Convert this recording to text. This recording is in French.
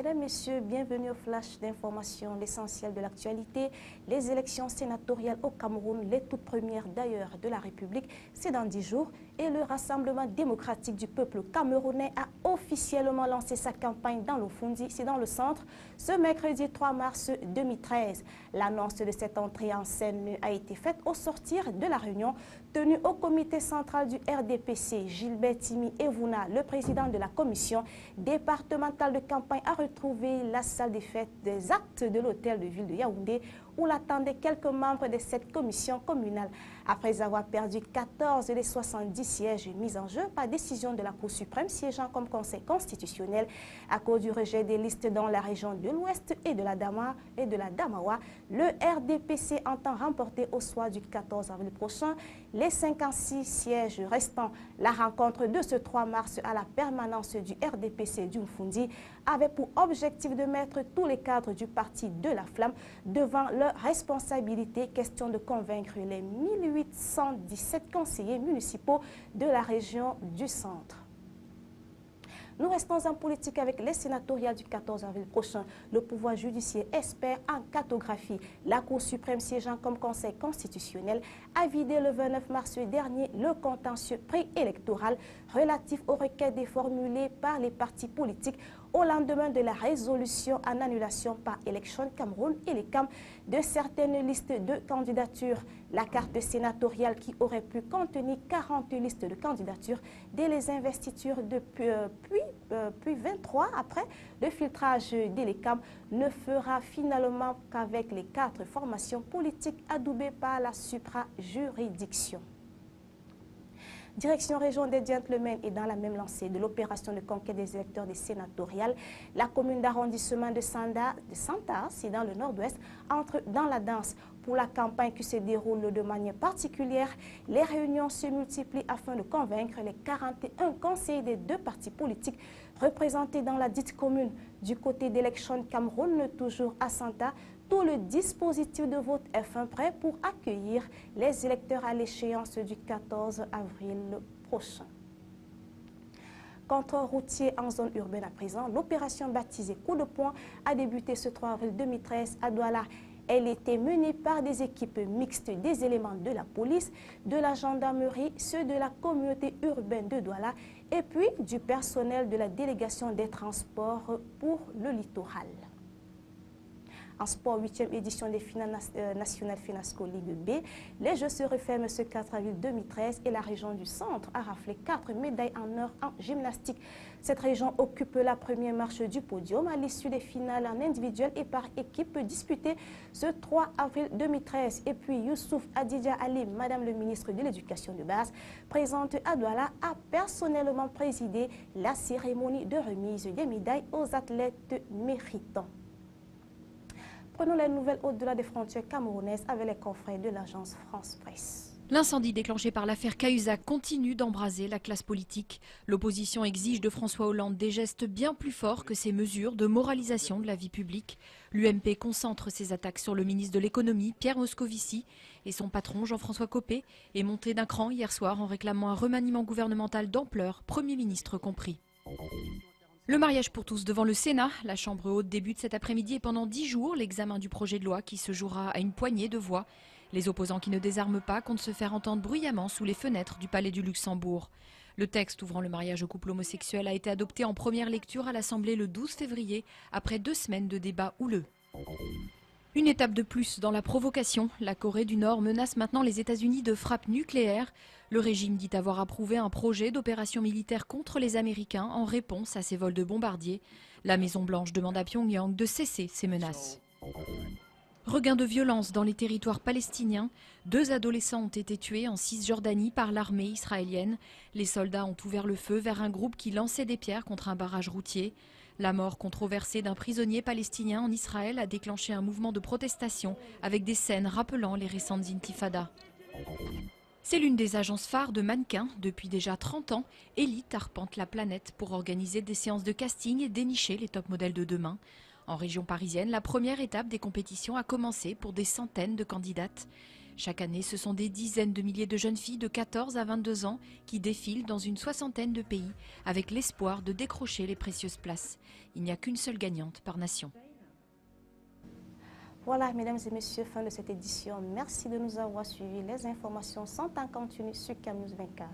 Mesdames, Messieurs, bienvenue au flash d'information, l'essentiel de l'actualité. Les élections sénatoriales au Cameroun, les toutes premières d'ailleurs de la République, c'est dans 10 jours. Et le Rassemblement démocratique du peuple camerounais a officiellement lancé sa campagne dans l'Ofundi, c'est dans le centre, ce mercredi 3 mars 2013. L'annonce de cette entrée en scène a été faite au sortir de la réunion tenue au comité central du RDPC. Gilbert Timi Evouna, le président de la commission départementale de campagne, a retrouvé la salle des fêtes des actes de l'hôtel de ville de Yaoundé où l'attendaient quelques membres de cette commission communale. Après avoir perdu 14 des 70 sièges mis en jeu par décision de la Cour suprême siégeant comme conseil constitutionnel à cause du rejet des listes dans la région de l'Ouest et de la Damawa, le RDPC entend remporter au soir du 14 avril prochain les 56 sièges restants. La rencontre de ce 3 mars à la permanence du RDPC d'Umfundi avait pour objectif de mettre tous les cadres du parti de la Flamme devant leurs responsabilités. Question de convaincre les 1817 conseillers municipaux de la région du centre. Nous restons en politique avec les sénatoriales du 14 avril prochain. Le pouvoir judiciaire espère en cartographie. La Cour suprême siégeant comme conseil constitutionnel a vidé le 29 mars dernier le contentieux préélectoral relatif aux requêtes formulées par les partis politiques au lendemain de la résolution en annulation par Election Cameroun et les CAM de certaines listes de candidatures. La carte sénatoriale qui aurait pu contenir 40 listes de candidatures dès les investitures puis 23 après le filtrage des LECAM ne fera finalement qu'avec les 4 formations politiques adoubées par la supra-juridiction. Direction région des Gentlemen et dans la même lancée de l'opération de conquête des électeurs des sénatoriales, la commune d'arrondissement de Santa, c'est dans le nord-ouest, entre dans la danse. Pour la campagne qui se déroule de manière particulière, les réunions se multiplient afin de convaincre les 41 conseillers des 2 partis politiques représentés dans la dite commune. Du côté d'Election Cameroun, toujours à Santa, tout le dispositif de vote est fin prêt pour accueillir les électeurs à l'échéance du 14 avril prochain. Contrôle routier en zone urbaine à présent, l'opération baptisée Coup de poing a débuté ce 3 avril 2013 à Douala. Elle était menée par des équipes mixtes des éléments de la police, de la gendarmerie, ceux de la communauté urbaine de Douala et puis du personnel de la délégation des transports pour le littoral. En sport, 8e édition des finales nationales Finasco Ligue B, les Jeux se referment ce 4 avril 2013 et la région du centre a raflé 4 médailles en or en gymnastique. Cette région occupe la première marche du podium à l'issue des finales en individuel et par équipe disputées ce 3 avril 2013. Et puis Youssouf Adidja Ali, Madame le ministre de l'Éducation de base, présente à Douala, a personnellement présidé la cérémonie de remise des médailles aux athlètes méritants. Prenons les nouvelles au-delà des frontières camerounaises avec les confrères de l'agence France Presse. L'incendie déclenché par l'affaire Cahuzac continue d'embraser la classe politique. L'opposition exige de François Hollande des gestes bien plus forts que ces mesures de moralisation de la vie publique. L'UMP concentre ses attaques sur le ministre de l'économie, Pierre Moscovici, et son patron, Jean-François Copé, est monté d'un cran hier soir en réclamant un remaniement gouvernemental d'ampleur, Premier ministre compris. Le mariage pour tous devant le Sénat. La Chambre haute débute cet après-midi et pendant 10 jours, l'examen du projet de loi qui se jouera à une poignée de voix. Les opposants qui ne désarment pas comptent se faire entendre bruyamment sous les fenêtres du Palais du Luxembourg. Le texte ouvrant le mariage aux couples homosexuels a été adopté en première lecture à l'Assemblée le 12 février, après 2 semaines de débats houleux. Une étape de plus dans la provocation. La Corée du Nord menace maintenant les États-Unis de frappes nucléaires. Le régime dit avoir approuvé un projet d'opération militaire contre les Américains en réponse à ces vols de bombardiers. La Maison-Blanche demande à Pyongyang de cesser ces menaces. Regain de violence dans les territoires palestiniens. 2 adolescents ont été tués en Cisjordanie par l'armée israélienne. Les soldats ont ouvert le feu vers un groupe qui lançait des pierres contre un barrage routier. La mort controversée d'un prisonnier palestinien en Israël a déclenché un mouvement de protestation avec des scènes rappelant les récentes intifadas. C'est l'une des agences phares de mannequins. Depuis déjà 30 ans, Elite arpente la planète pour organiser des séances de casting et dénicher les top modèles de demain. En région parisienne, la première étape des compétitions a commencé pour des centaines de candidates. Chaque année, ce sont des dizaines de milliers de jeunes filles de 14 à 22 ans qui défilent dans une soixantaine de pays avec l'espoir de décrocher les précieuses places. Il n'y a qu'une seule gagnante par nation. Voilà, mesdames et messieurs, fin de cette édition. Merci de nous avoir suivis. Les informations sont en continu sur CAMnews 24.